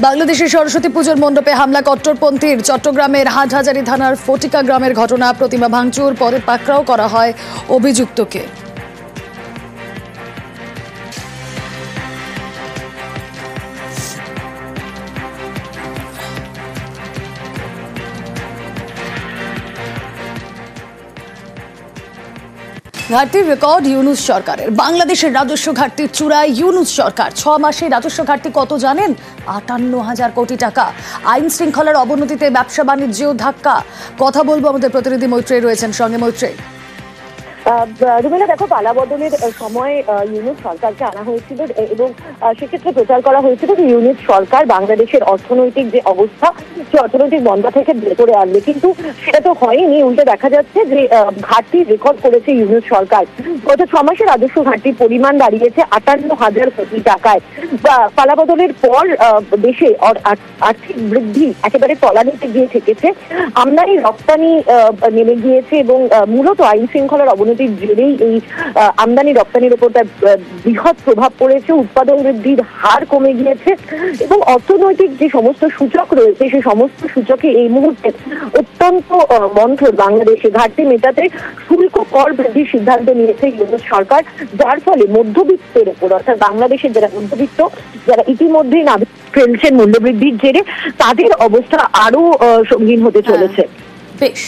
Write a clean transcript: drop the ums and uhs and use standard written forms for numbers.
বাংলাদেশের সরস্বতী পুজোর মণ্ডপে হামলা কট্টরপন্থীর। চট্টগ্রামের হাটহাজারী থানার ফটিকা গ্রামের ঘটনা। প্রতিমা ভাঙচুর, পরে পাকড়াও করা হয় অভিযুক্তকে। ঘাটতির রেকর্ড ইউনূস সরকারের। বাংলাদেশের রাজস্ব ঘাটতির চূড়ায় ইউনূস সরকার। 6 মাসে রাজস্ব ঘাটতি কত জানেন? ৫৮,০০০ কোটি টাকা। আইন শৃঙ্খলার অবনতিতে ব্যবসা বাণিজ্যেও ধাক্কা। কথা বলবো, আমাদের প্রতিনিধি মৈত্রেয়ী রয়েছেন সঙ্গে। মৈত্রেয়ী, রুমেলা, দেখো, পালাবদলের সময় ইউনূস সরকারকে আনা হয়েছিল এবং সেক্ষেত্রে প্রচার করা হয়েছিল যে ইউনূস সরকার বাংলাদেশের অর্থনৈতিক যে অবস্থা, সে অর্থনৈতিক মন্দা থেকে বের করে আনবে, কিন্তু সেটা তো হয়নি। উল্টে দেখা যাচ্ছে যে ঘাটতি রেকর্ড করেছে ইউনূস সরকার। গত 6 মাসে রাজস্ব ঘাটতির পরিমাণ দাঁড়িয়েছে ৫৮,০০০ কোটি টাকায়। পালাবদলের পর দেশে আর্থিক বৃদ্ধি একেবারে তলানিতে গিয়ে ঠেকেছে। আমদানি রপ্তানি নেমে গিয়েছে এবং মূলত আইন শৃঙ্খলার অবনতি জেরেই এই আমদানি রপ্তানির উপর তার বৃহৎ প্রভাব পড়েছে। উৎপাদন বৃদ্ধির হার কমে গিয়েছে এবং অর্থনৈতিক যে সমস্ত সূচক রয়েছে সেই সমস্ত সূচকে এই মুহূর্তে অত্যন্ত মন্থর। বাংলাদেশে ঘাটতি মেটাতে শুল্ক কর বৃদ্ধির সিদ্ধান্ত নিয়েছে ইউনূস সরকার, যার ফলে মধ্যবিত্তের উপর, অর্থাৎ বাংলাদেশের যারা মধ্যবিত্ত, যারা ইতিমধ্যেই নাবিক ফেলছেন মূল্যবৃদ্ধির জেরে, তাদের অবস্থা আরো সঙ্গীন হতে চলেছে। বেশ।